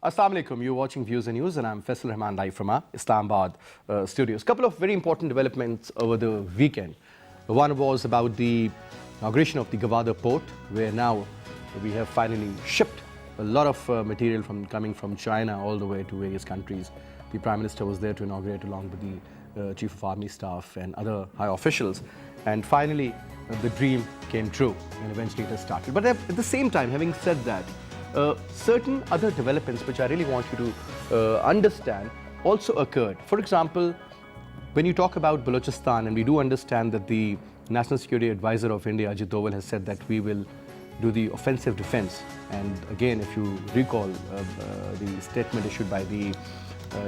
Assalamu alaikum. You're watching Views and News, and I'm Faisal Rahman live from our Islamabad studios. Couple of very important developments over the weekend. One was about the inauguration of the Gwadar port, where now we have finally shipped a lot of material coming from China all the way to various countries. The Prime Minister was there to inaugurate along with the Chief of Army Staff and other high officials. And finally, the dream came true, and eventually it has started. But at the same time, having said that, certain other developments which I really want you to understand also occurred. For example, when you talk about Balochistan, and we do understand that the National Security Advisor of India, Ajit Doval, has said that we will do the offensive defense. And again, if you recall the statement issued by the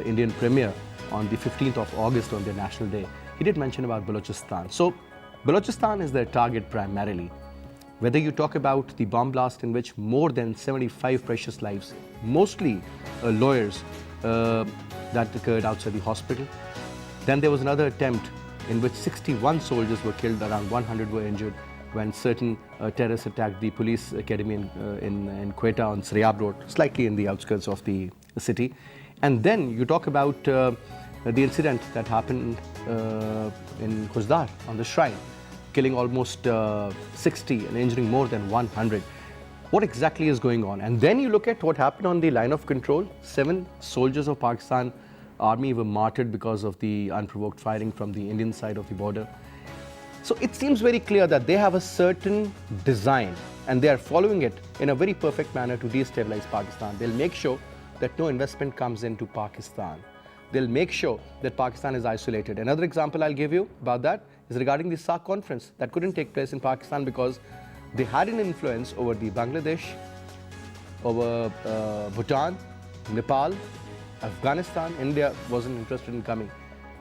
Indian Premier on the 15th of August on their National Day, he did mention about Balochistan. So Balochistan is their target primarily. Whether you talk about the bomb blast in which more than 75 precious lives, mostly lawyers, that occurred outside the hospital. Then there was another attempt in which 61 soldiers were killed, around 100 were injured when certain terrorists attacked the police academy in Quetta on Sariab Road, slightly in the outskirts of the city. And then you talk about the incident that happened in Gwadar on the shrine, killing almost 60 and injuring more than 100. What exactly is going on? And then you look at what happened on the line of control. 7 soldiers of Pakistan Army were martyred because of the unprovoked firing from the Indian side of the border. So it seems very clear that they have a certain design and they are following it in a very perfect manner to destabilize Pakistan. They'll make sure that no investment comes into Pakistan. They'll make sure that Pakistan is isolated. Another example I'll give you about that is regarding the SAARC conference that couldn't take place in Pakistan because they had an influence over the Bangladesh, over Bhutan, Nepal, Afghanistan. India wasn't interested in coming.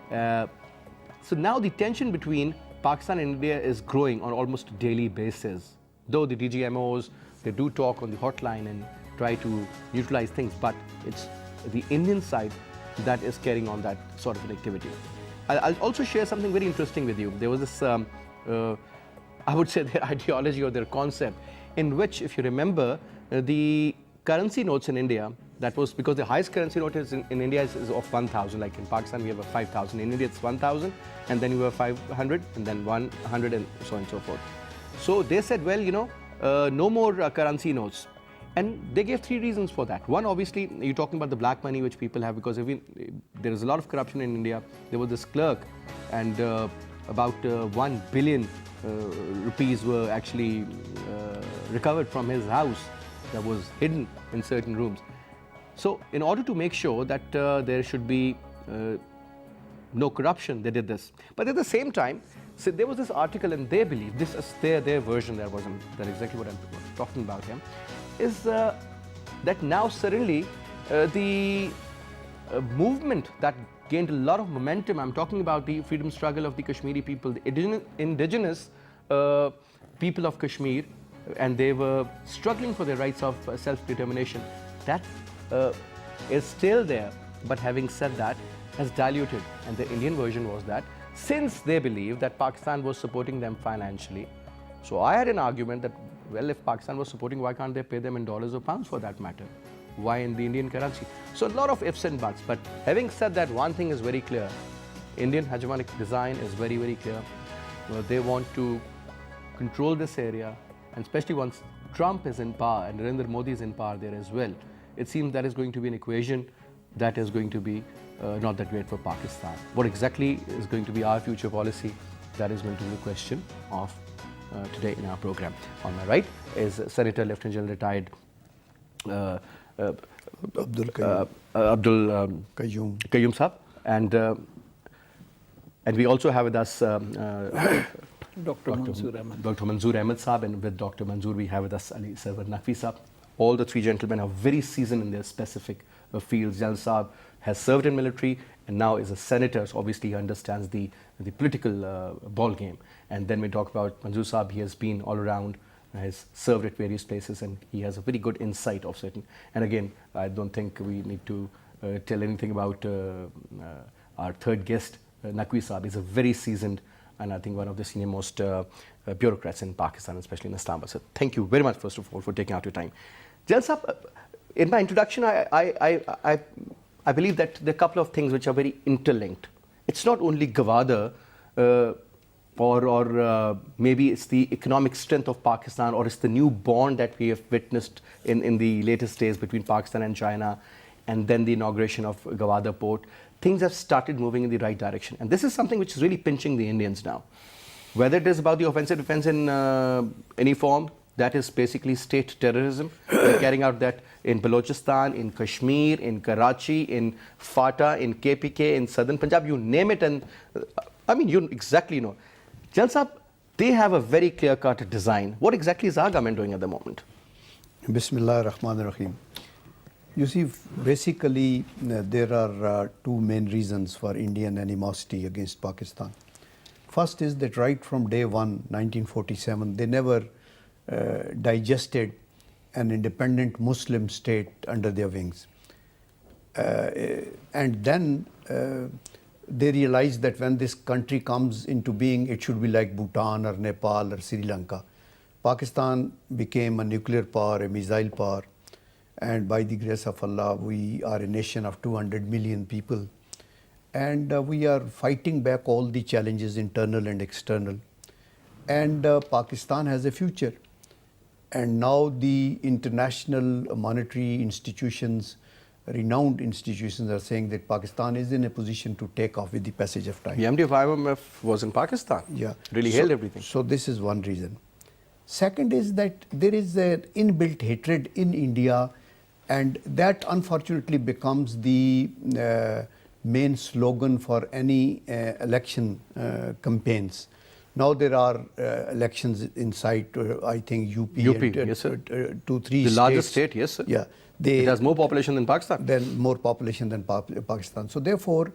So now the tension between Pakistan and India is growing on almost a daily basis. Though the DGMOs, they do talk on the hotline and try to neutralize things, but it's the Indian side that is carrying on that sort of an activity. I'll also share something very interesting with you. There was this, I would say, their ideology or their concept, in which, if you remember, the currency notes in India, that was because the highest currency note is in India is of 1,000. Like in Pakistan, we have a 5,000. In India, it's 1,000, and then you have 500, and then 100, and so on and so forth. So they said, well, you know, no more currency notes. And they gave 3 reasons for that. One, obviously, you're talking about the black money which people have, because there is a lot of corruption in India. There was this clerk, and about 1 billion rupees were actually recovered from his house that was hidden in certain rooms. So in order to make sure that there should be no corruption, they did this. But at the same time, so there was this article, and they believe, this is their version, that exactly what I'm talking about here, is that now suddenly the movement that gained a lot of momentum, I'm talking about the freedom struggle of the Kashmiri people, the indigenous people of Kashmir, and they were struggling for their rights of self-determination. That is still there, but having said that, has diluted. And the Indian version was that since they believe that Pakistan was supporting them financially, so I had an argument that, well, if Pakistan was supporting, why can't they pay them in dollars or pounds for that matter? Why in the Indian currency? So a lot of ifs and buts. But having said that, one thing is very clear. Indian hegemonic design is very, very clear. They want to control this area, and especially once Trump is in power and Narendra Modi is in power there as well, it seems that is going to be an equation that is going to be not that great for Pakistan. What exactly is going to be our future policy? That is going to be the question of today in our program. On my right is Senator Lieutenant General retired Abdul Qayyum Sahab, and we also have with us Dr. Manzoor Ahmad. Dr. Manzoor Ahmad Sahab, and with Dr. Manzoor we have with us Sarwar Naqvi Sahab. All the 3 gentlemen are very seasoned in their specific fields. General Sahab has served in military and now is a senator, so obviously he understands the political ball game. And then we talk about Manzoor Sahab, he has been all around, has served at various places, and he has a very good insight of certain. And again, I don't think we need to tell anything about our third guest, Naqvi Sahab. Is a very seasoned and I think one of the senior most bureaucrats in Pakistan, especially in Islamabad. So thank you very much, first of all, for taking out your time. General Sahab, in my introduction, I believe that there are a couple of things which are very interlinked. It's not only Gwadar, or maybe it's the economic strength of Pakistan, or it's the new bond that we have witnessed in the latest days between Pakistan and China, and then the inauguration of Gwadar port. Things have started moving in the right direction. And this is something which is really pinching the Indians now. Whether it is about the offensive defense in any form, that is basically state terrorism. They're carrying out that in Balochistan, in Kashmir, in Karachi, in FATA, in KPK, in southern Punjab, you name it. And I mean, you exactly know. Jan Sahab, they have a very clear-cut design. What exactly is our government doing at the moment? Bismillah ar-Rahman ar-Rahim. You see, basically, there are two main reasons for Indian animosity against Pakistan. First is that right from day one, 1947, they never digested an independent Muslim state under their wings. And then they realized that when this country comes into being, it should be like Bhutan or Nepal or Sri Lanka. Pakistan became a nuclear power, a missile power, and by the grace of Allah, we are a nation of 200 million people. And we are fighting back all the challenges, internal and external. And Pakistan has a future. And now the international monetary institutions, renowned institutions, are saying that Pakistan is in a position to take off with the passage of time. The MD of IMF was in Pakistan. Yeah. Really hailed everything. So this is one reason. Second is that there is an inbuilt hatred in India, and that unfortunately becomes the main slogan for any election campaigns. Now there are elections inside, I think, UP and yes, sir. 2-3 states. The largest state, yes, sir. Yeah. It has more population than Pakistan. More population than Pakistan. So therefore,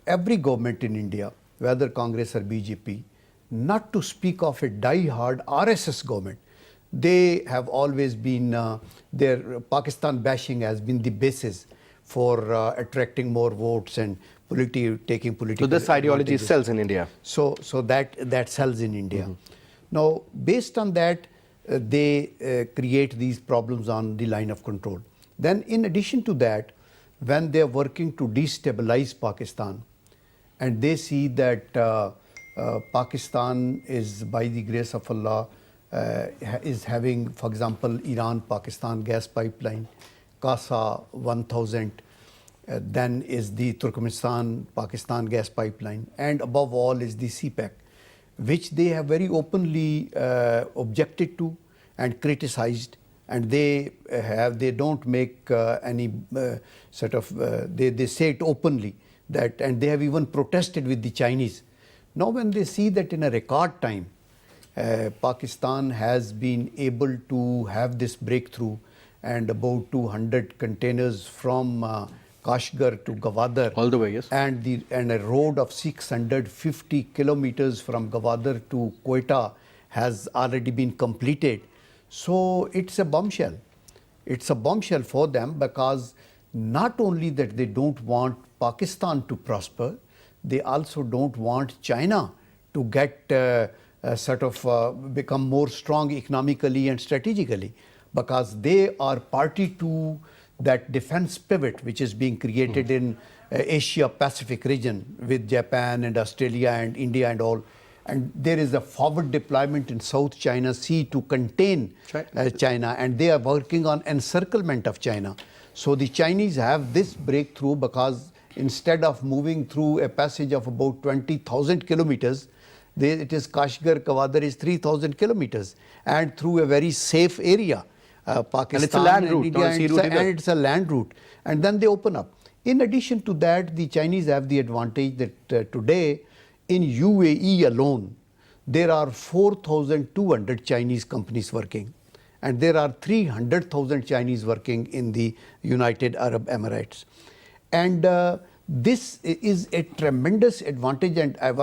every government in India, whether Congress or BJP, not to speak of a die-hard RSS government, they have always been, their Pakistan bashing has been the basis for attracting more votes and taking political. So this ideology advantages. sells in India. So that sells in India. Now, based on that, they create these problems on the line of control. Then, in addition to that, when they are working to destabilize Pakistan, and they see that Pakistan is, by the grace of Allah, is having, for example, Iran-Pakistan gas pipeline, Kasa 1000, then is the Turkmenistan-Pakistan gas pipeline, and above all is the CPEC, which they have very openly objected to and criticized, and they don't make any sort of, they say it openly, that, and they have even protested with the Chinese. Now when they see that in a record time, Pakistan has been able to have this breakthrough, and about 200 containers from Kashgar to Gwadar, all the way, yes, and a road of 650 kilometers from Gwadar to Quetta has already been completed. So it's a bombshell. It's a bombshell for them, because not only that they don't want Pakistan to prosper, they also don't want China to get become more strong economically and strategically, because they are party to that defense pivot which is being created in Asia-Pacific region with Japan and Australia and India and all. And there is a forward deployment in South China Sea to contain China, and they are working on encirclement of China. So the Chinese have this breakthrough, because instead of moving through a passage of about 20,000 kilometers, it is Kashgar, Gwadar is 3,000 kilometers, and through a very safe area. Pakistan and it's a land route, India, not a sea route and it's a land route. And then they open up. In addition to that, the Chinese have the advantage that today in UAE alone, there are 4,200 Chinese companies working, and there are 300,000 Chinese working in the United Arab Emirates. And this is a tremendous advantage. And at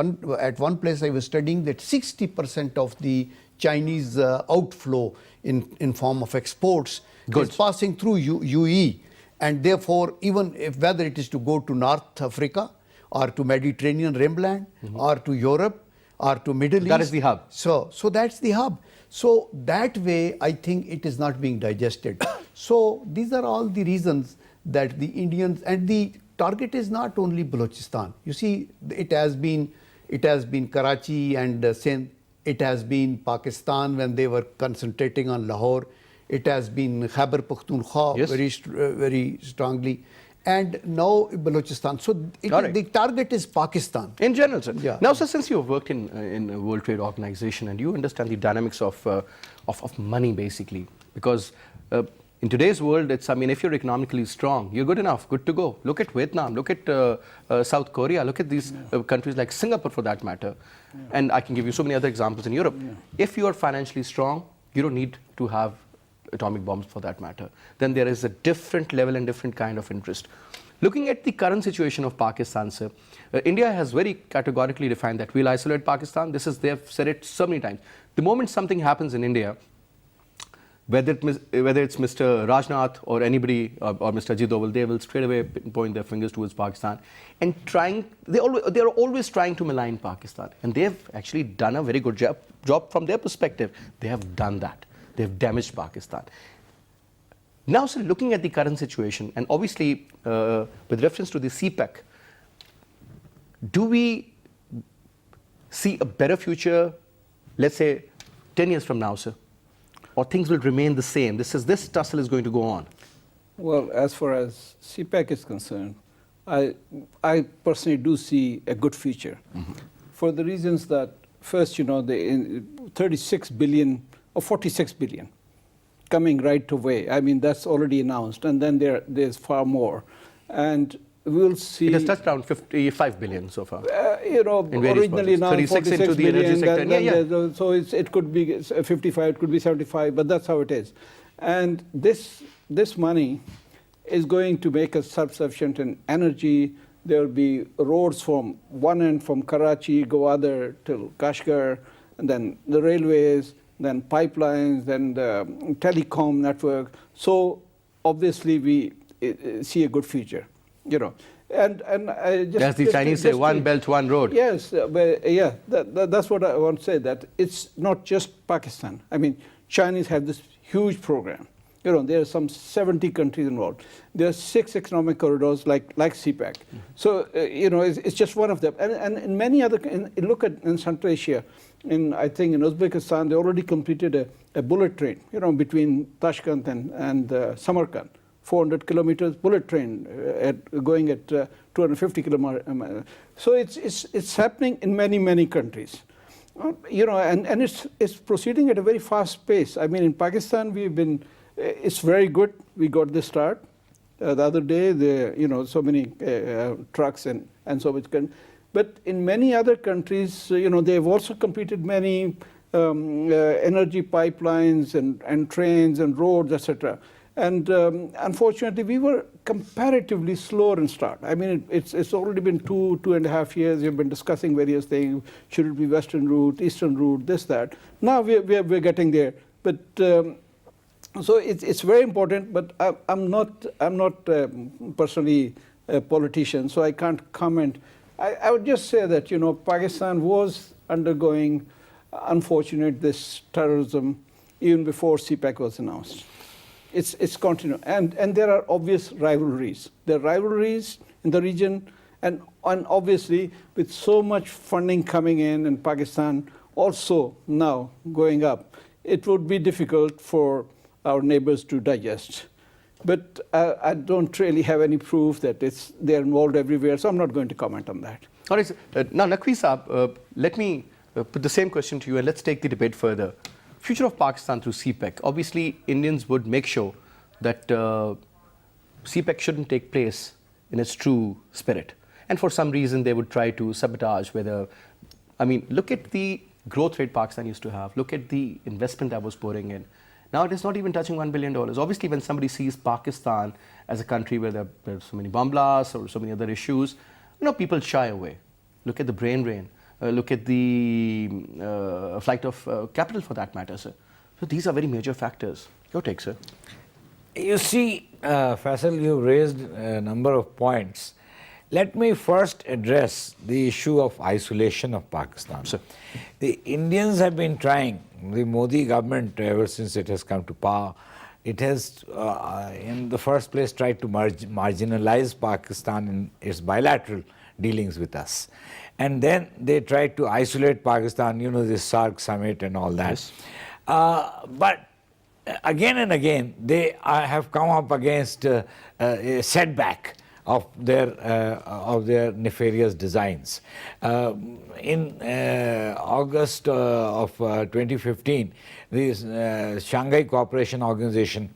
one place I was studying that 60% of the Chinese outflow in form of exports is passing through UAE. And therefore, even if whether it is to go to North Africa or to Mediterranean rimland or to Europe or to Middle East. That is the hub. So that's the hub. So that way, I think it is not being digested. So these are all the reasons that the Indians, and the target is not only Balochistan. You see, it has been Karachi and Sindh. It has been Pakistan when they were concentrating on Lahore. It has been Khyber Pakhtunkhwa very strongly. And now Balochistan. So the target is Pakistan. In general, sir. Yeah. Now, sir, since you have worked in a World Trade Organization and you understand the dynamics of money, basically, because in today's world, it's, I mean, if you're economically strong, you're good enough, good to go. Look at Vietnam, look at South Korea, look at these countries like Singapore, for that matter. And I can give you so many other examples in Europe. If you are financially strong, you don't need to have atomic bombs, for that matter. Then there is a different level and different kind of interest. Looking at the current situation of Pakistan, sir, India has very categorically defined that we'll isolate Pakistan. They have said it so many times. The moment something happens in India, whether it's Mr. Rajnath or anybody or Mr. Ajit Doval, they will straight away point their fingers towards Pakistan and they are always trying to malign Pakistan. And they have actually done a very good job from their perspective. They have done that. They have damaged Pakistan. Now, sir, looking at the current situation, and obviously with reference to the CPEC, do we see a better future, let's say, 10 years from now, sir? Or things will remain the same? This tussle is going to go on? Well, as far as CPEC is concerned, I personally do see a good future for the reasons that, first, you know, the 36 billion or 46 billion coming right away. I mean, that's already announced, and then there's far more. And we'll see. It has touched around 55 billion so far. You know, originally now 36 into the energy sector. So it could be 55, it could be 75, but that's how it is. And this money is going to make us self-sufficient in energy. There will be roads from one end, from Karachi, Gwadar till Kashgar, and then the railways, then pipelines, then the telecom network. So obviously we see a good future, you know. And as the Chinese say, one belt, one road. Yes, but yeah, that's what I want to say, that it's not just Pakistan. I mean, Chinese have this huge program. You know, there are some 70 countries involved. There are 6 economic corridors like CPEC. So, you know, it's just one of them. And in many other, look at in Central Asia, I think in Uzbekistan, they already completed a bullet train, you know, between Tashkent and Samarkand. 400 kilometers bullet train going at 250 kilometers. So it's happening in many countries. You know, and it's proceeding at a very fast pace. I mean, in Pakistan, it's very good. We got the start. The other day, you know, so many trucks and so much. But in many other countries, you know, they've also completed many energy pipelines and trains and roads, etc. And unfortunately, we were comparatively slower in start. I mean, it's already been 2.5 years. We've been discussing various things. Should it be Western route, Eastern route, this, that. Now we're getting there. But so it's very important. But I'm not personally a politician, so I can't comment. I would just say that, you know, Pakistan was undergoing, unfortunate, this terrorism even before CPEC was announced. It's continuing, and there are obvious rivalries. There are rivalries in the region, and obviously with so much funding coming in Pakistan also now going up, it would be difficult for our neighbors to digest. But I don't really have any proof that they're involved everywhere, so I'm not going to comment on that. All right, now Naqvi Saab, let me put the same question to you, and let's take the debate further. Future of Pakistan through CPEC. Obviously, Indians would make sure that CPEC shouldn't take place in its true spirit. And for some reason, they would try to sabotage whether, I mean, look at the growth rate Pakistan used to have. Look at the investment that was pouring in. Now it is not even touching $1 billion. Obviously, when somebody sees Pakistan as a country where there are so many bomb blasts or so many other issues, you know, people shy away. Look at the brain drain. Look at the flight of capital, for that matter, sir. So these are very major factors. Your take, sir. You see, Faisal, you raised a number of points. Let me first address the issue of isolation of Pakistan. Sir. The Indians have been trying, the Modi government, ever since it has come to power, it has, in the first place, tried to marginalize Pakistan in its bilateral dealings with us. And then they tried to isolate Pakistan, you know, this SAARC summit and all that. Yes. But again and again, they have come up against a setback of their nefarious designs. In August of 2015, the Shanghai Cooperation Organization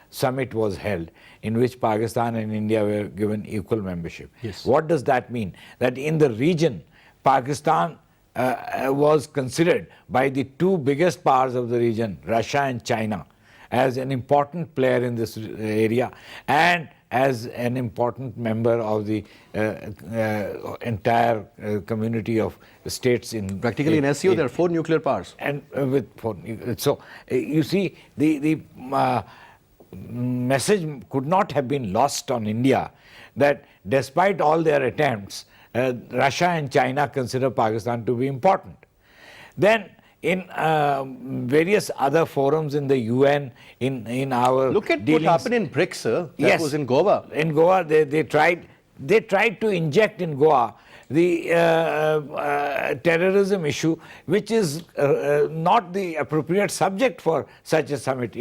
summit was held, in which Pakistan and India were given equal membership. Yes. What does that mean? That in the region, Pakistan was considered by the two biggest powers of the region, Russia and China, as an important player in this area and as an important member of the entire community of states in Practically in SEO, there are 4 nuclear powers. And so you see, the message could not have been lost on India that despite all their attempts, Russia and China consider Pakistan to be important. Then in various other forums in the UN, in our Look at dealings, what happened in BRICS, sir. That yes, was in Goa. In Goa, they tried to inject in Goa the terrorism issue, which is not the appropriate subject for such a summit.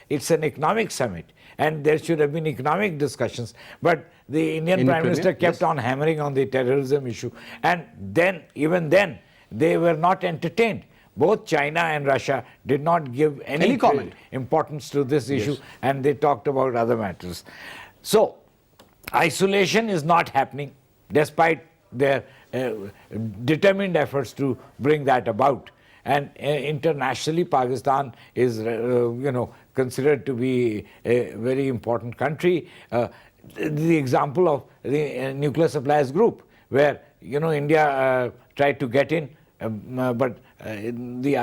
It's an economic summit, and there should have been economic discussions. But the Indian Prime Minister kept on hammering on the terrorism issue, and then even then they were not entertained. Both China and Russia did not give any comment, importance to this issue, and they talked about other matters. So, isolation is not happening, despite their determined efforts to bring that about. And internationally, Pakistan is, considered to be a very important country. The example of the nuclear suppliers group, where India tried to get in, but the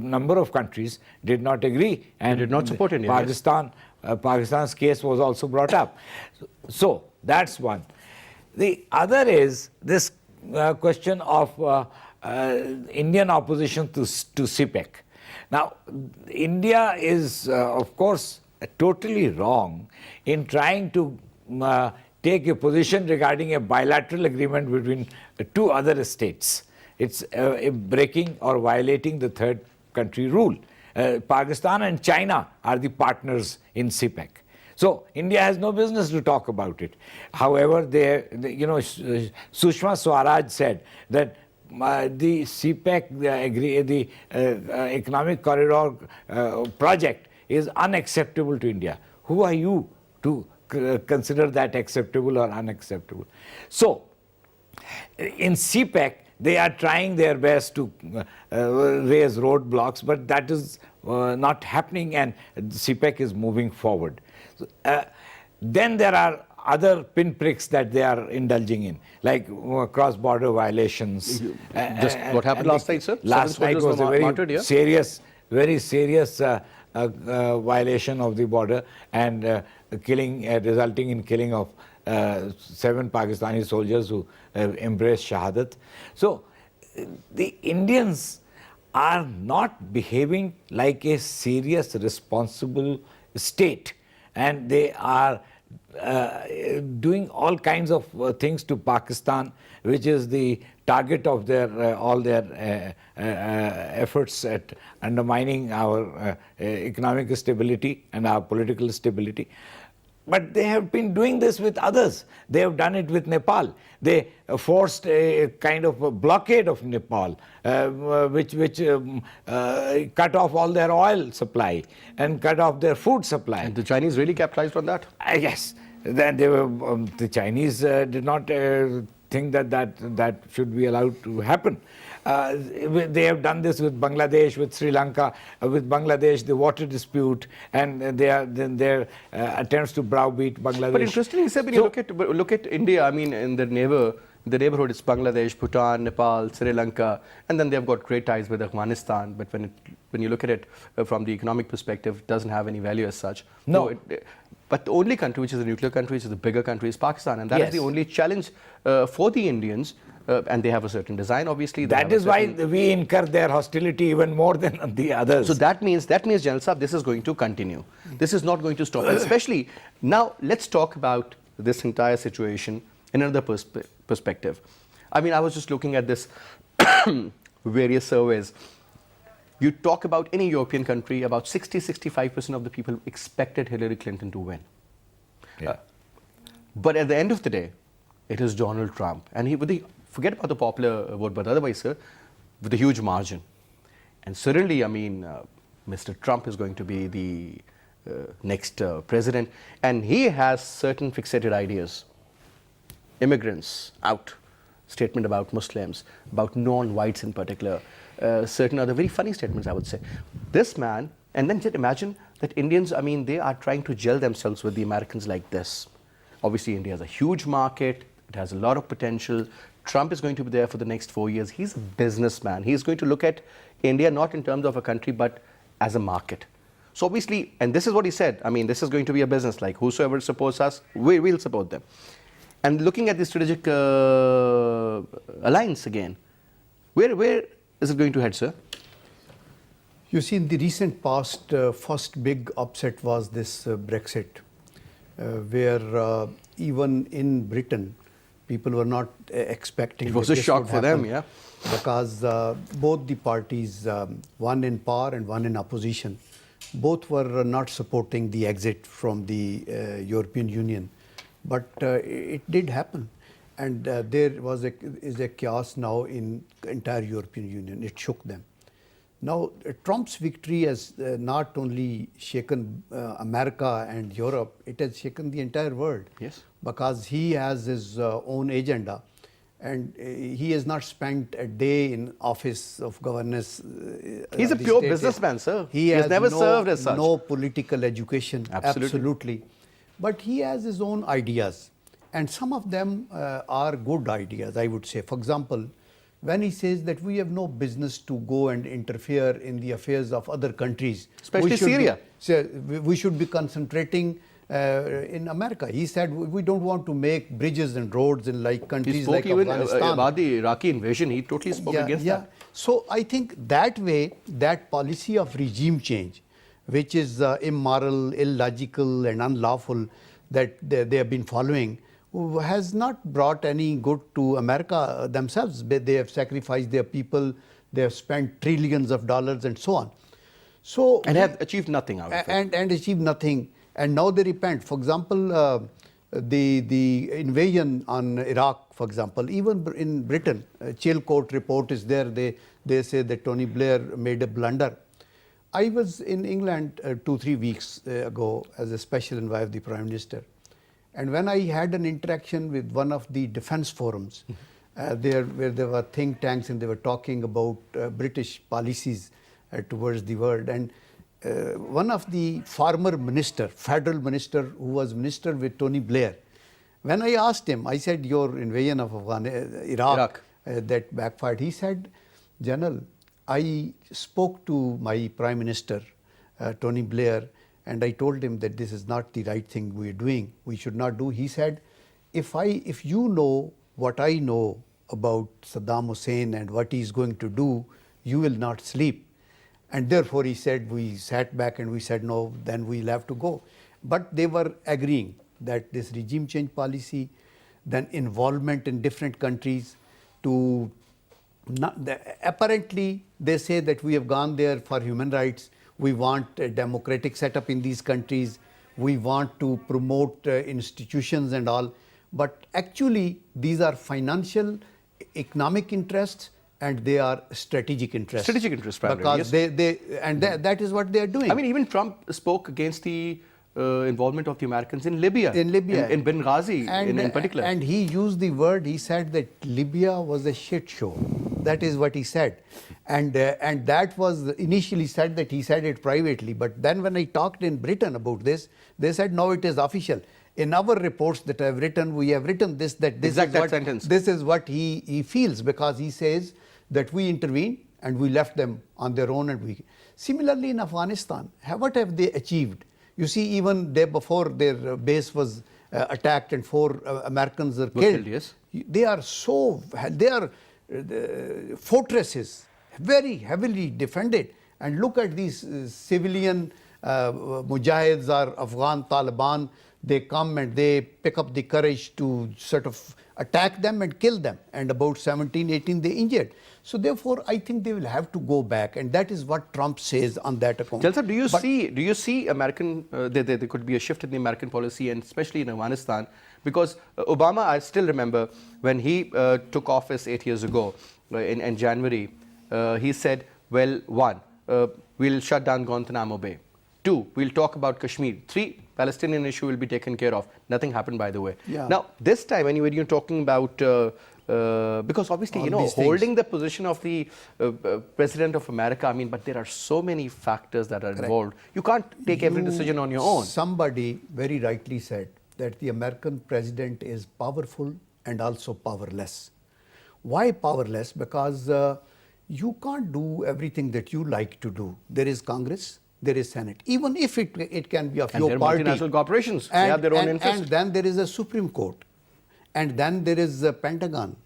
number of countries did not agree and did not support India. Pakistan's case was also brought up. So that's one. The other is this question of Indian opposition to CPEC. Now, India is, of course, totally wrong in trying to take a position regarding a bilateral agreement between two other states. It's breaking or violating the third country rule. Pakistan and China are the partners in CPEC. So India has no business to talk about it. However, Sushma Swaraj said that the CPEC, the economic corridor project is unacceptable to India. Who are you to consider that acceptable or unacceptable? So, in CPEC, they are trying their best to raise roadblocks, but that is not happening, and CPEC is moving forward. Then there are other pinpricks that they are indulging in, like cross-border violations. Just what happened last night, sir? Last night was a very serious violation of the border, and resulting in killing of 7 Pakistani soldiers who embraced Shahadat. So the Indians are not behaving like a serious, responsible state, and they are doing all kinds of things to Pakistan, which is the target of their all their efforts at undermining our economic stability and our political stability. But they have been doing this with others. They have done it with Nepal. They forced a kind of a blockade of Nepal, which cut off all their oil supply and cut off their food supply. And the Chinese really capitalized on that? Yes. Then they were, the Chinese did not think that should be allowed to happen. They have done this with Bangladesh, with Sri Lanka, with Bangladesh, the water dispute, and their attempts to browbeat Bangladesh. But interestingly, sir, when you look at India, I mean, in the neighborhood, it's Bangladesh, Bhutan, Nepal, Sri Lanka, and then they've got great ties with Afghanistan. But when you look at it from the economic perspective, it doesn't have any value as such. No. But the only country which is a nuclear country, which is the bigger country, is Pakistan, and that is the only challenge for the Indians and they have a certain design, obviously. That is why we incur their hostility even more than the others. So that means, General Saab, this is going to continue. This is not going to stop. Especially, now let's talk about this entire situation in another perspective. I mean, I was just looking at this various surveys. You talk about any European country, about 60-65% of the people expected Hillary Clinton to win. Yeah. But at the end of the day, it is Donald Trump. And forget about the popular vote, but otherwise, sir, with a huge margin. And certainly, I mean, Mr. Trump is going to be the next president. And he has certain fixated ideas. Immigrants, out. Statement about Muslims, about non-whites in particular. Certain other very funny statements, I would say. This man, and then just imagine that Indians, I mean, they are trying to gel themselves with the Americans like this. Obviously, India has a huge market. It has a lot of potential. Trump is going to be there for the next 4 years. He's a businessman. He's going to look at India not in terms of a country, but as a market. So obviously, and this is what he said, I mean, this is going to be a business, like whosoever supports us, we will support them. And looking at the strategic alliance again, where is it going to head, sir? You see, in the recent past, first big upset was this Brexit, where even in Britain, people were not expecting. It was a shock for them, yeah. Because both the parties, one in power and one in opposition, both were not supporting the exit from the European Union. But it did happen. And there is a chaos now in the entire European Union. It shook them. Now, Trump's victory has not only shaken America and Europe, it has shaken the entire world. Yes. Because he has his own agenda. And he has not spent a day in office of governance. He's a pure businessman, sir. He has never served as such. No political education. Absolutely. But he has his own ideas. And some of them are good ideas, I would say. For example, when he says that we have no business to go and interfere in the affairs of other countries. Especially Syria. We should be concentrating in America. He said we don't want to make bridges and roads in like countries like Afghanistan. He spoke about the Iraqi invasion. He totally spoke against that. So I think that way, that policy of regime change, which is immoral, illogical and unlawful that they have been following, has not brought any good to America themselves. They have sacrificed their people, they have spent trillions of dollars and so on. So and have achieved nothing out of it. And achieved nothing. And now they repent. For example, the invasion on Iraq, for example, even in Britain, Chilcote report is there. They say that Tony Blair made a blunder. I was in England 2-3 weeks ago as a special envoy of the Prime Minister. And when I had an interaction with one of the defense forums, where there were think tanks and they were talking about British policies towards the world. And one of the former minister, federal minister, who was minister with Tony Blair, when I asked him, I said, your invasion of Iraq. That backfired. He said, General, I spoke to my Prime Minister, Tony Blair, and I told him that this is not the right thing we are doing. We should not do. He said, if you know what I know about Saddam Hussein and what he is going to do, you will not sleep. And therefore, he said, we sat back and we said, no, then we'll have to go. But they were agreeing that this regime change policy, then involvement in different countries to, apparently they say that we have gone there for human rights. We want a democratic setup in these countries. We want to promote institutions and all. But actually, these are financial, economic interests, and they are strategic interests. Strategic interests, primarily, because yes. that is what they are doing. I mean, even Trump spoke against the involvement of the Americans in Libya. In Benghazi, in particular. And he used the word, he said that Libya was a shit show. That is what he said. And that was initially said that he said it privately. But then when I talked in Britain about this, they said, no, it is official. In our reports that I have written, we have written this, that this is what he feels, because he says that we intervened and we left them on their own. And similarly in Afghanistan, what have they achieved? You see, even day before their base was attacked and 4 Americans were killed. Yes. They are fortresses, very heavily defended. And look at these civilian mujahids or Afghan Taliban. They come and they pick up the courage to sort of attack them and kill them. And about 17, 18 they injured. So therefore, I think they will have to go back. And that is what Trump says on that account. Jalsa, do you see American, there could be a shift in the American policy, and especially in Afghanistan? Because Obama, I still remember when he took office 8 years ago in January, he said, well, one, we'll shut down Guantanamo Bay. 2, we'll talk about Kashmir. 3, Palestinian issue will be taken care of. Nothing happened, by the way. Yeah. Now, this time, when you're talking about, because obviously, holding the position of the President of America, I mean, but there are so many factors that are involved. You can't take every decision on your own. Somebody very rightly said that the American president is powerful and also powerless. Why powerless? Because you can't do everything that you like to do. There is Congress, there is Senate, even if it can be of your party. And multinational corporations, they have their own interests. And then there is a Supreme Court, and then there is the Pentagon,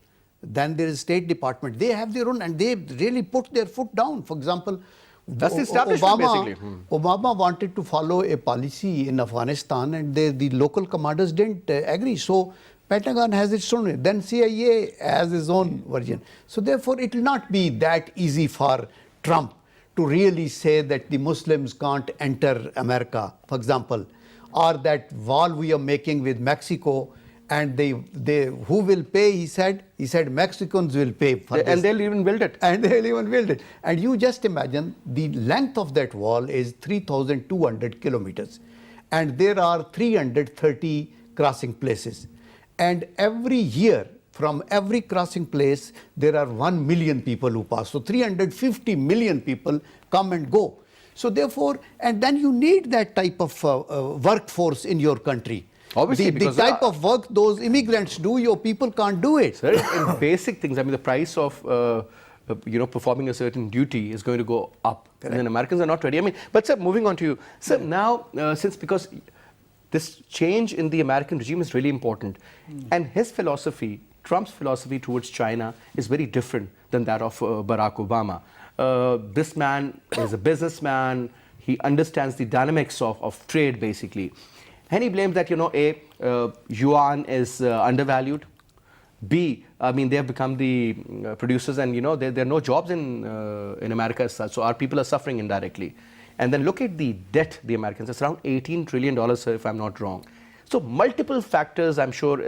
then there is State Department. They have their own, and they really put their foot down. For example, that's the establishment, basically. Obama wanted to follow a policy in Afghanistan, and the local commanders didn't agree. So Pentagon has its own, then CIA has its own version. So therefore, it will not be that easy for Trump to really say that the Muslims can't enter America, for example, or that wall we are making with Mexico, and who will pay? He said Mexicans will pay for this. And they'll even build it. And they'll even build it. And you just imagine the length of that wall is 3,200 kilometers, and there are 330 crossing places. And every year, from every crossing place, there are 1 million people who pass. So 350 million people come and go. So therefore, and then you need that type of workforce in your country. Obviously, the type of work those immigrants do, your people can't do it. Sir, in basic things, I mean, the price of performing a certain duty is going to go up. Correct. And then Americans are not ready. I mean, but sir, moving on to you. Sir, now, because this change in the American regime is really important. And his philosophy, Trump's philosophy towards China, is very different than that of Barack Obama. This man is a businessman. He understands the dynamics of trade, basically. And he blames that, yuan is undervalued. B, I mean, they have become the producers, and, there are no jobs in America as such. So our people are suffering indirectly. And then look at the debt, the Americans. It's around $18 trillion, sir, if I'm not wrong. So multiple factors, I'm sure,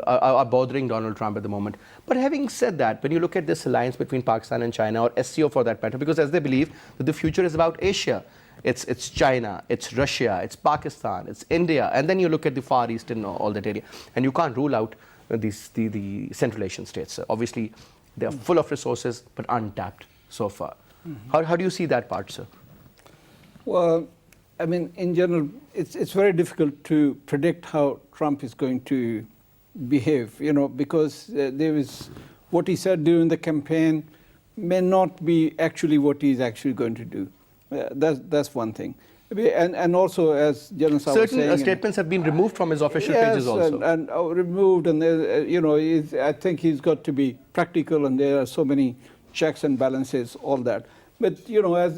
are bothering Donald Trump at the moment. But having said that, when you look at this alliance between Pakistan and China, or SCO for that matter, because as they believe that the future is about Asia, it's China, it's Russia, it's Pakistan, it's India, and then you look at the Far East and all that area, and you can't rule out the Central Asian states. Obviously, they are full of resources, but untapped so far. How do you see that part, sir? Well, I mean, in general, it's very difficult to predict how Trump is going to behave, because there is what he said during the campaign may not be actually what he's actually going to do. That's one thing. And also, as General Saab was saying, certain statements have been removed from his official pages also. And removed, and I think he's got to be practical, and there are so many checks and balances, all that. But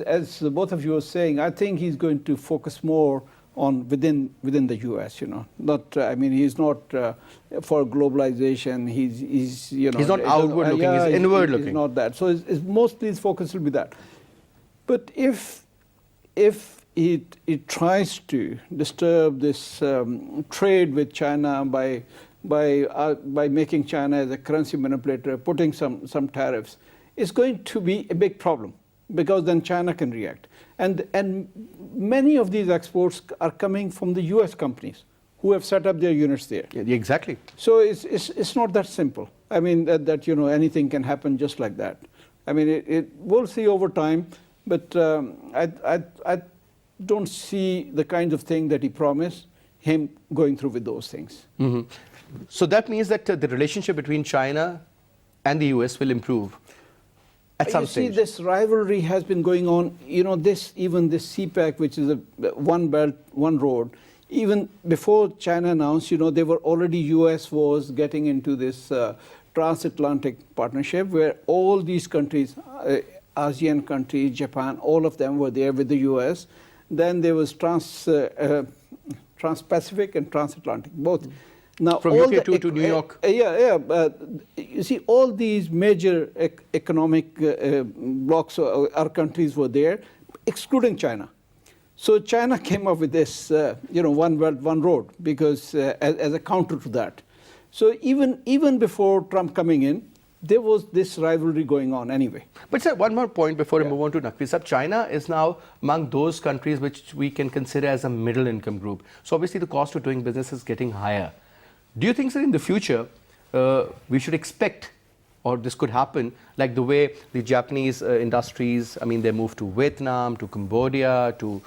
as both of you were saying, I think he's going to focus more on within the U.S. Not. I mean, he's not for globalization. He's not outward looking. He's inward looking. He's not that. So it's mostly his focus will be that. But if he tries to disturb this trade with China by making China as a currency manipulator, putting some tariffs, it's going to be a big problem, because then China can react. And many of these exports are coming from the U.S. companies who have set up their units there. Yeah, exactly. So it's not that simple. I mean, that anything can happen just like that. I mean, we'll see over time, but I don't see the kinds of thing that he promised, him going through with those things. Mm-hmm. So that means that the relationship between China and the U.S. will improve at some stage. See, this rivalry has been going on. This CPEC, which is a one belt, one road, even before China announced, they were already, US was getting into this transatlantic partnership where all these countries, ASEAN countries, Japan, all of them were there with the US. Then there was Trans-Pacific and Transatlantic, both. Now, from all UK to New York. You see, all these major economic blocks or countries were there, excluding China. So China came up with this, one world, one road, because as a counter to that. So even before Trump coming in, there was this rivalry going on anyway. But sir, one more point before I move on to Naqvi sir. China is now among those countries which we can consider as a middle income group. So obviously the cost of doing business is getting higher. Do you think, sir, in the future, we should expect, or this could happen, like the way the Japanese industries, I mean, they move to Vietnam, to Cambodia, to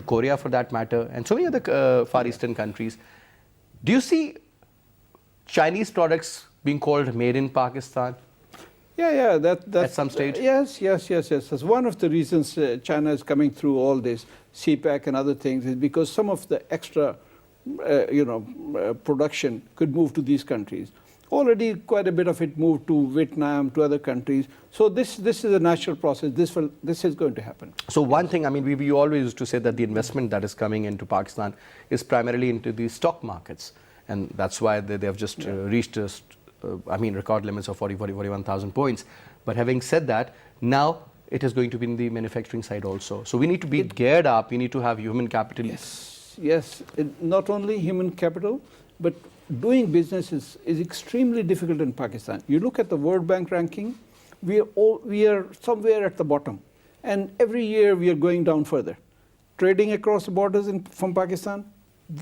Korea for that matter, and so many other Far Eastern countries. Do you see Chinese products being called made in Pakistan? Yeah, that at some stage? Yes. That's one of the reasons China is coming through all this CPEC and other things is because some of the extra, production could move to these countries. Already quite a bit of it moved to Vietnam, to other countries. So this is a natural process. This is going to happen. So one thing, I mean, we always used to say that the investment that is coming into Pakistan is primarily into the stock markets. And that's why they have just reached, record limits of 41,000 points. But having said that, now it is going to be in the manufacturing side also. So we need to be geared up. We need to have human capital. Yes. Not only human capital, but doing business is extremely difficult in Pakistan. You look at the World Bank ranking, we are somewhere at the bottom. And every year we are going down further. Trading across the borders from Pakistan,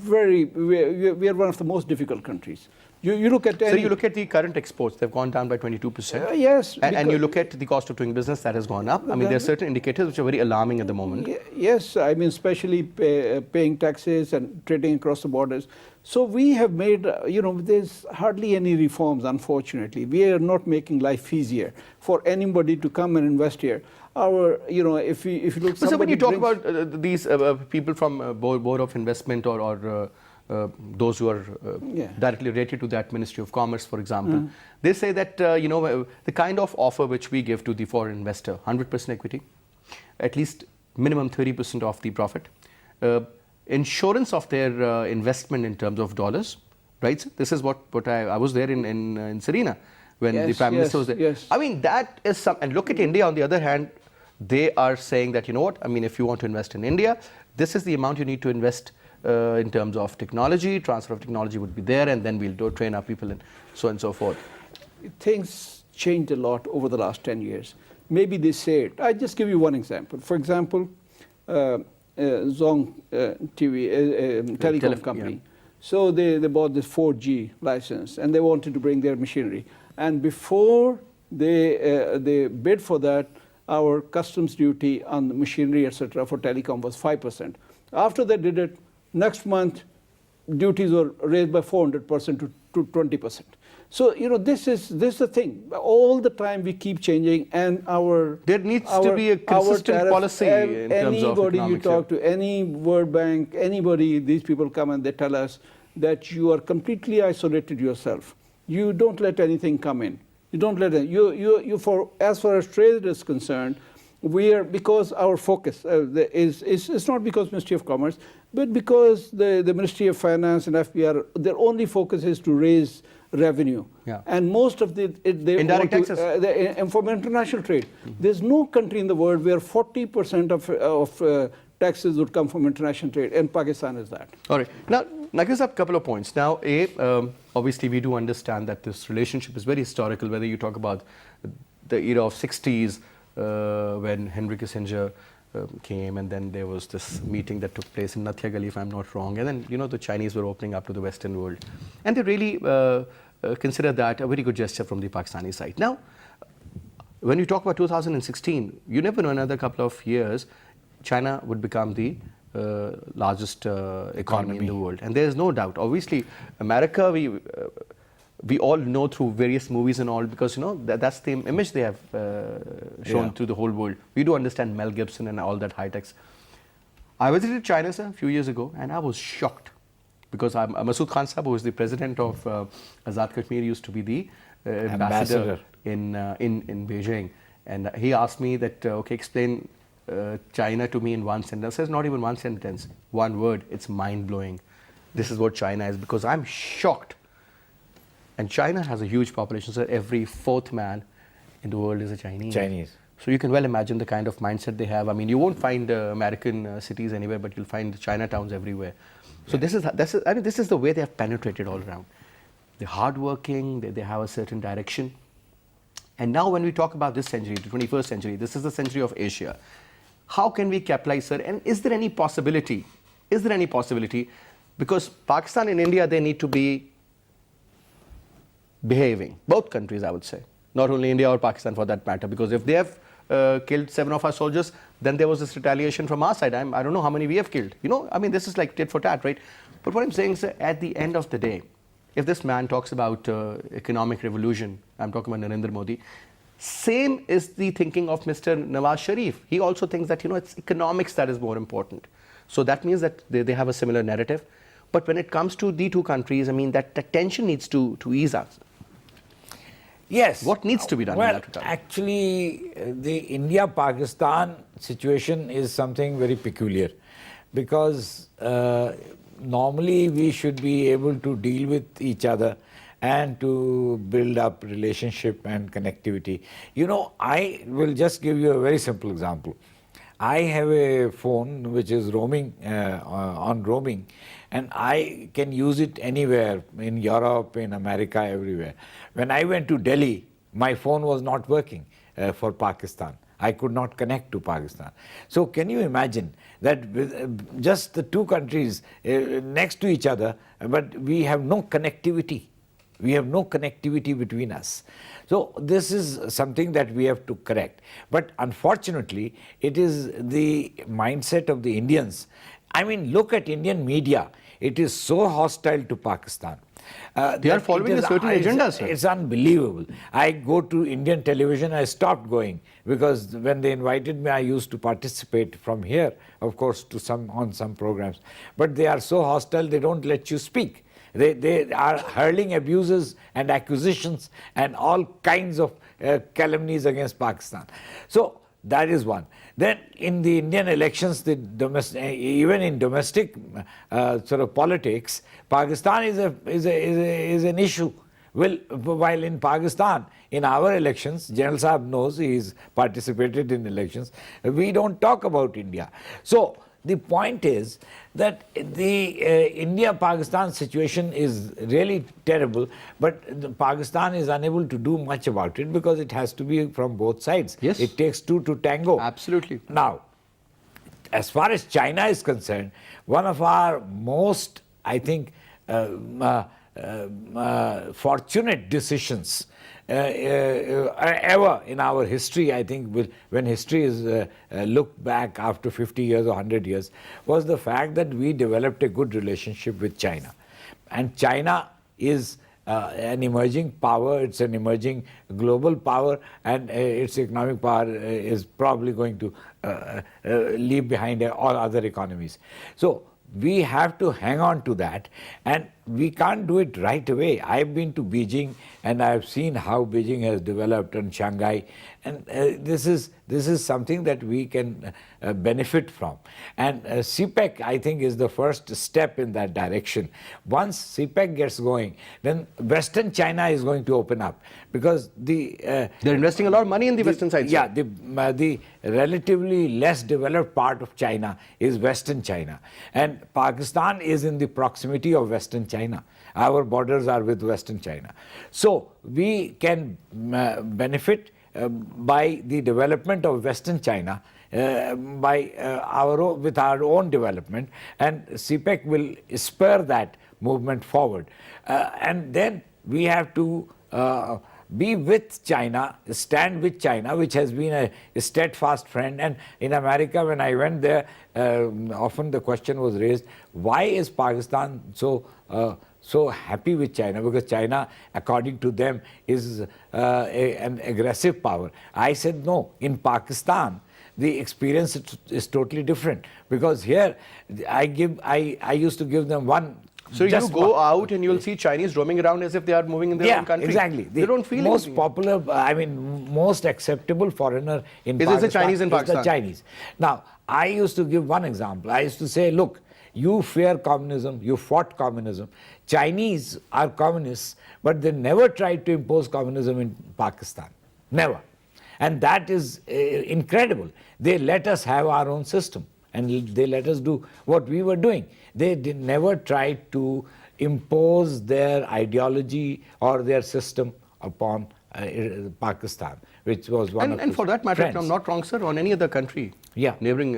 we are one of the most difficult countries. You look at so you look at the current exports, they've gone down by 22%. Yes. And you look at the cost of doing business, that has gone up. I mean, there are certain indicators which are very alarming at the moment. Yes, I mean, especially paying taxes and trading across the borders. So we have made, there's hardly any reforms, unfortunately. We are not making life easier for anybody to come and invest here. If you look... But so when you talk about these people from Board of Investment or those who are directly related to that Ministry of Commerce, for example, they say that, the kind of offer which we give to the foreign investor, 100% equity, at least minimum 30% of the profit, insurance of their investment in terms of dollars, right? This is what I was there in Serena when the Prime Minister was there. Yes. I mean, that is some, and look at India on the other hand, they are saying that, if you want to invest in India, this is the amount you need to invest in terms of technology, transfer of technology would be there, and then we'll train our people and so on and so forth. Things changed a lot over the last 10 years. Maybe they say it. I'll just give you one example. For example, Zong telecom company. Yeah. So they bought this 4G license and they wanted to bring their machinery. And before they bid for that, our customs duty on the machinery, etc., for telecom was 5%. After they did it, next month, duties were raised by 400% to 20%. So, this is the thing. All the time we keep changing, and there needs to be a consistent policy in terms of anybody you talk to, any World Bank, anybody, these people come and they tell us that you are completely isolated yourself. You don't let anything come in. You don't let it. As far as trade is concerned, because our focus is not because Ministry of Commerce, but because the Ministry of Finance and FBR, their only focus is to raise revenue. Yeah. And most of they indirect taxes. And from international trade. There's no country in the world where 40% of taxes would come from international trade, and Pakistan is that. All right. Now, Naqvi, a couple of points. Now, obviously we do understand that this relationship is very historical, whether you talk about the era of 60s, when Henry Kissinger came, and then there was this meeting that took place in Nathia Gali, if I'm not wrong, and then the Chinese were opening up to the Western world, and they really consider that a very good gesture from the Pakistani side. Now, when you talk about 2016, you never know, another couple of years, China would become the largest economy in the world, and there is no doubt. Obviously, America, we all know through various movies and all, because that's the image they have shown to the whole world. We do understand Mel Gibson and all that high techs. I visited China, sir, a few years ago, and I was shocked. because Masood Khan Sahab, who is the president of Azad Kashmir, used to be the ambassador in Beijing. And he asked me that, okay, explain China to me in one sentence. It's not even one sentence, one word. It's mind-blowing. This is what China is, because I'm shocked. And China has a huge population, so every fourth man in the world is a Chinese. So you can well imagine the kind of mindset they have. I mean, you won't find American cities anywhere, but you'll find Chinatowns everywhere. So this is the way they have penetrated all around. They're hardworking, they have a certain direction. And now when we talk about this century, the 21st century, this is the century of Asia. How can we capitalize, sir? And is there any possibility? Because Pakistan and India, they need to be behaving. Both countries, I would say. Not only India or Pakistan for that matter. Because if they have killed 7 of our soldiers, then there was this retaliation from our side. I don't know how many we have killed. You know, I mean, this is like tit for tat, right? But what I'm saying is, at the end of the day, if this man talks about economic revolution, I'm talking about Narendra Modi, same is the thinking of Mr. Nawaz Sharif. He also thinks that, you know, it's economics that is more important. So that means that they have a similar narrative. But when it comes to the two countries, I mean, that the tension needs to ease up. Yes. What needs to be done? Well, in that regard? actually, the India-Pakistan situation is something very peculiar, because normally we should be able to deal with each other and to build up relationship and connectivity. You know, I will just give you a very simple example. I have a phone which is roaming, on roaming, and I can use it anywhere, in Europe, in America, everywhere. When I went to Delhi, my phone was not working for Pakistan. I could not connect to Pakistan. So can you imagine that with just the two countries next to each other, but we have no connectivity. We have no connectivity between us. So this is something that we have to correct. But unfortunately, it is the mindset of the Indians. I mean, look at Indian media. It is so hostile to Pakistan. They are following a certain agenda, sir. It's unbelievable. I go to Indian television, I stopped going, because when they invited me, I used to participate from here, of course, on some programs. But they are so hostile, they don't let you speak. They are hurling abuses and accusations and all kinds of calumnies against Pakistan. So that is one. Then in the Indian elections, even in domestic sort of politics, Pakistan is an issue. Well, while in Pakistan, in our elections, General Sahab knows, he's participated in elections, we don't talk about India. So the point is that the India-Pakistan situation is really terrible, but Pakistan is unable to do much about it because it has to be from both sides. Yes. It takes two to tango. Absolutely. Now, as far as China is concerned, one of our most, I think, fortunate decisions ever in our history, I think, when history is looked back after 50 years or 100 years, was the fact that we developed a good relationship with China. And China is an emerging power, it's an emerging global power, and its economic power is probably going to leave behind all other economies. So we have to hang on to that, and we can't do it right away. I've been to Beijing and I've seen how Beijing has developed, and Shanghai, and this is something that we can benefit from. And CPEC, I think, is the first step in that direction. Once CPEC gets going, then Western China is going to open up, because they're investing a lot of money in the Western side. Yeah, the relatively less developed part of China is Western China, and Pakistan is in the proximity of Western China. Our borders are with Western China. So we can benefit by the development of Western China, with our own development, and CPEC will spur that movement forward. And then we have to be with China, stand with China, which has been a steadfast friend. And in America, when I went there, often the question was raised, why is Pakistan so happy with China? Because China, according to them, is an aggressive power. I said, no, in Pakistan, the experience is totally different. Because here, I used to give them one So you Just go one. out and you'll see Chinese roaming around as if they are moving in their own country. Exactly. They don't feel most anything. popular, most acceptable foreigner in Is Pakistan the Chinese in is Pakistan. the Chinese. Now, I used to give one example. I used to say, look, you fear communism, you fought communism. Chinese are communists, but they never tried to impose communism in Pakistan. Never. And that is incredible. They let us have our own system and they let us do what we were doing. They never tried to impose their ideology or their system upon Pakistan, which was one of And for that matter, if friends. I'm not wrong, sir, on any other country neighboring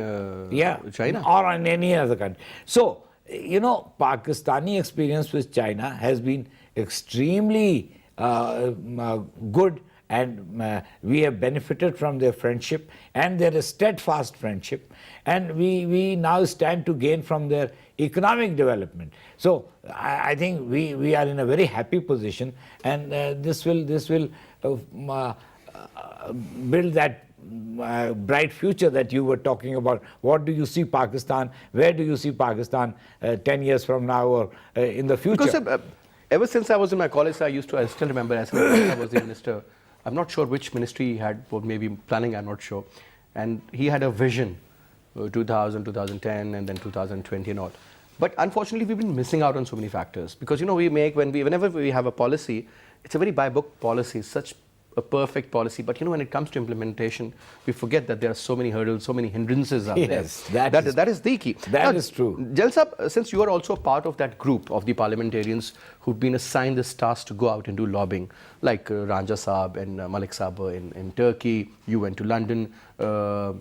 China. Or on any other country. So, you know, Pakistani experience with China has been extremely good, and we have benefited from their friendship and their steadfast friendship, and we now stand to gain from their economic development. So I think we are in a very happy position, and this will build that bright future that you were talking about. What do you see Pakistan? Where do you see Pakistan 10 years from now or in the future? Because ever since I was in my college, I still remember as I was the minister. I'm not sure which ministry he had, or maybe planning, I'm not sure. And he had a vision, 2000, 2010, and then 2020 and all. But unfortunately, we've been missing out on so many factors. Because, you know, whenever we have a policy, it's a very by-book policy, such a perfect policy. But, you know, when it comes to implementation, we forget that there are so many hurdles, so many hindrances out Yes, there. That is the key. That is true. Jelsab, since you are also part of that group of the parliamentarians who've been assigned this task to go out and do lobbying, like Ranja Saab and Malik Saab in Turkey, you went to London, Rana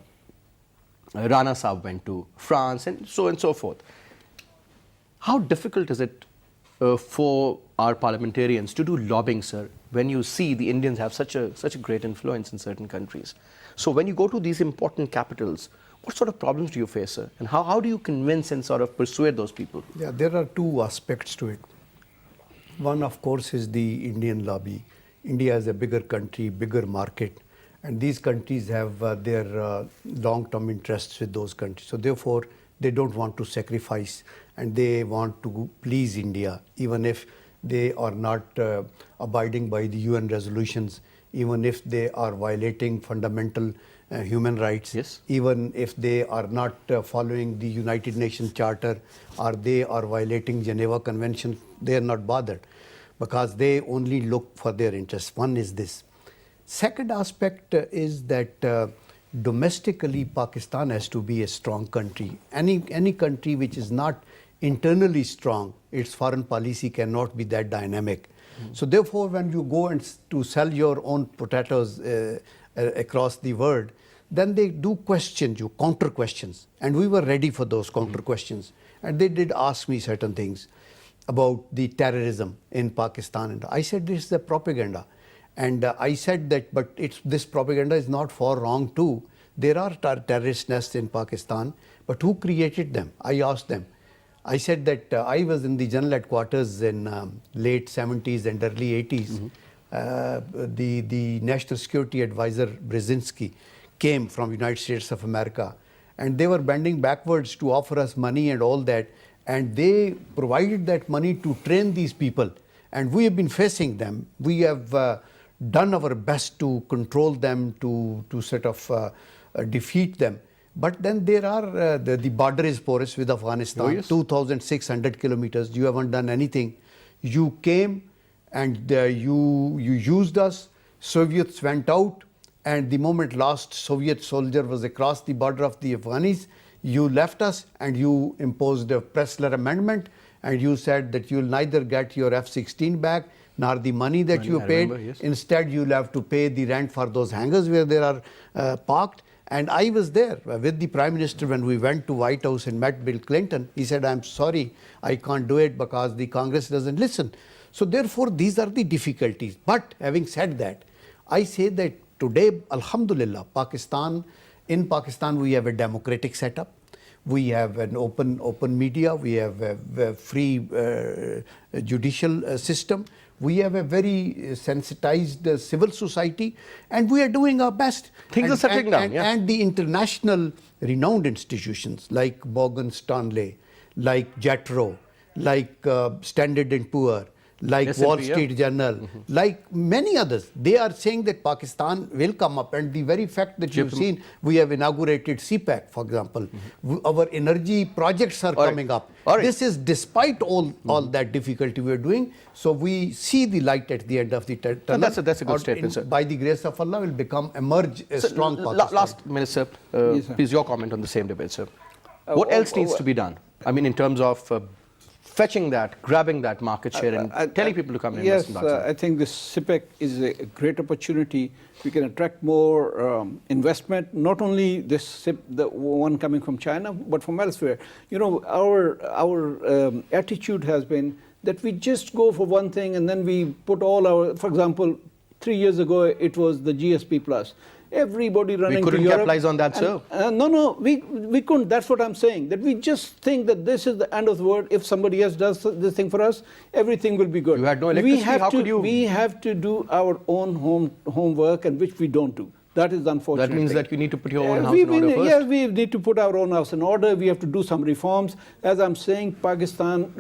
Saab went to France, and so forth. How difficult is it for our parliamentarians to do lobbying, sir, when you see the Indians have such a great influence in certain countries? So when you go to these important capitals, what sort of problems do you face, sir? And how do you convince and sort of persuade those people? Yeah, there are two aspects to it. One, of course, is the Indian lobby. India is a bigger country, bigger market, and these countries have their long-term interests with those countries. So therefore, they don't want to sacrifice, and they want to please India, even if they are not abiding by the UN resolutions, even if they are violating fundamental human rights, yes, even if they are not following the United Nations Charter, or they are violating Geneva Convention, they are not bothered, because they only look for their interests. One is this. Second aspect is that domestically Pakistan has to be a strong country. Any country which is not internally strong, its foreign policy cannot be that dynamic. So therefore, when you go and to sell your own potatoes across the world, then they do question you, counter questions. And we were ready for those counter questions. And they did ask me certain things about the terrorism in Pakistan. And I said, this is a propaganda. And I said that, but this propaganda is not for wrong too. There are terrorist nests in Pakistan, but who created them? I asked them. I said that I was in the general headquarters in late 70s and early 80s. The National Security Advisor Brzezinski came from United States of America, and they were bending backwards to offer us money and all that, and they provided that money to train these people, and we have been facing them. We have done our best to control them, to sort of defeat them. But then there are, the border is porous with Afghanistan, oh, yes, 2,600 kilometers. You haven't done anything. You came and you used us. Soviets went out, and the moment last Soviet soldier was across the border of the Afghanis, you left us and you imposed a Pressler amendment, and you said that you'll neither get your F-16 back nor the money that you paid. Remember, yes. Instead, you'll have to pay the rent for those hangars where they are parked. And I was there with the Prime Minister when we went to White House and met Bill Clinton. He said, I'm sorry, I can't do it because the Congress doesn't listen. So therefore, these are the difficulties. But having said that, I say that today, Alhamdulillah, in Pakistan, we have a democratic setup. We have an open media. We have a free judicial system. We have a very sensitized civil society, and we are doing our best. Things are settling down, yeah. And the international renowned institutions like Morgan Stanley, like JETRO, like Standard and Poor, like S&P, Wall yeah. Street Journal, like many others. They are saying that Pakistan will come up, and the very fact that you've seen, we have inaugurated CPEC, for example. Our energy projects are coming up. This is despite all that difficulty we are doing. So we see the light at the end of the tunnel. And that's a good statement, sir. By the grace of Allah, will emerge a strong Pakistan. Last minute, sir. Yes, sir. Please, your comment on the same debate, sir. What else needs to be done? I mean, in terms of fetching that, grabbing that market share and telling people to come and invest in Pakistan. Yes, I think this CPEC is a great opportunity. We can attract more investment, not only the one coming from China, but from elsewhere. You know, our attitude has been that we just go for one thing and then we put all our, for example, 3 years ago it was the GSP Plus. Everybody running to Europe. We couldn't capitalize on that, sir. No, we couldn't. That's what I'm saying. That we just think that this is the end of the world. If somebody else does this thing for us, everything will be good. You had no electricity. How could you? We have to do our own homework, and which we don't do. That is unfortunate. That means that you need to put your own house in order first? Yes, we need to put our own house in order. We have to do some reforms. As I'm saying, Pakistan,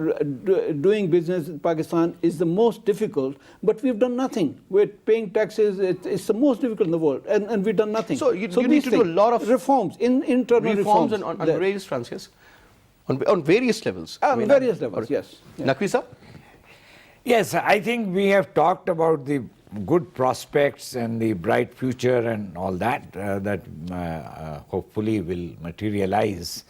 doing business in Pakistan is the most difficult, but we've done nothing. We're paying taxes. It's the most difficult in the world, and we've done nothing. So you need to do a lot of reforms, internal reforms. On various fronts, yes? On various levels? On various levels, yes. Naqvi, sir? Yes, I think we have talked about the good prospects and the bright future and all that, hopefully will materialize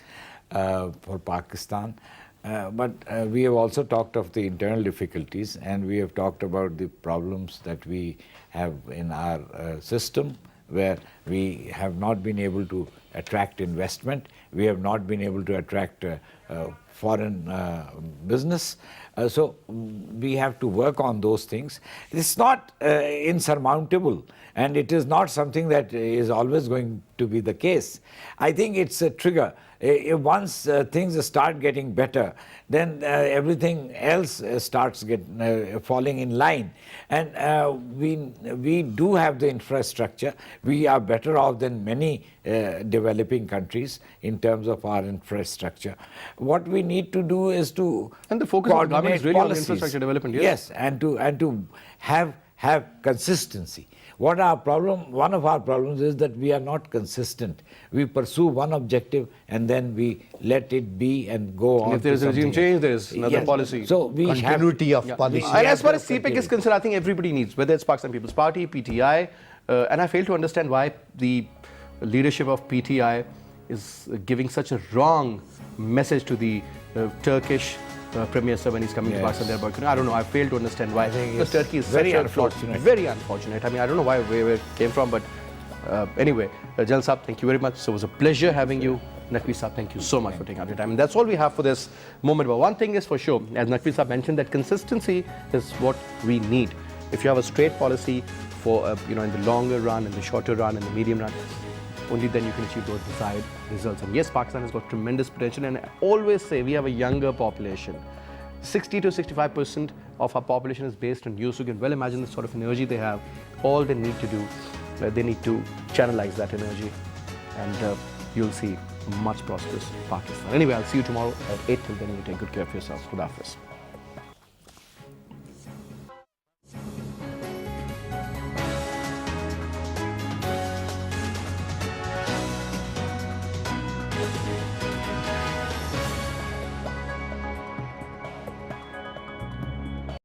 for Pakistan. But we have also talked of the internal difficulties, and we have talked about the problems that we have in our system, where we have not been able to attract investment, we have not been able to attract foreign business. So we have to work on those things. It's not insurmountable, and it is not something that is always going to be the case. I think it's a trigger. Once things start getting better, then everything else starts falling in line. And we do have the infrastructure. We are better off than many developing countries in terms of our infrastructure. What we need to do is to and the focus of the government is really on infrastructure development. Yes, and to have consistency. One of our problems is that we are not consistent. We pursue one objective and then we let it be and go on. And if there is a regime change, there is another policy. So we continuity of policy. And as far as CPEC is concerned, I think everybody needs, whether it's Pakistan People's Party, PTI, and I fail to understand why the leadership of PTI is giving such a wrong message to the Turkish Premier Sir when he's coming to Pakistan. I don't know. I fail to understand why. Because Turkey is very unfortunate. Very unfortunate. I mean, I don't know where it came from, but anyway, Jalal Saab, thank you very much. So it was a pleasure having you. Naqvi Saab, thank you so much for taking out your time. And that's all we have for this moment. But one thing is for sure, as Naqvi Saab mentioned, that consistency is what we need. If you have a straight policy for, in the longer run, in the shorter run, in the medium run, only then you can achieve those desired results. And yes, Pakistan has got tremendous potential, and I always say we have a younger population. 60 to 65% of our population is based on youth. So you can well imagine the sort of energy they have. All they need to do, they need to channelize that energy, and you'll see much prosperous Pakistan. Anyway, I'll see you tomorrow at 8. Till then, you take good care of yourself. Khuda Hafiz.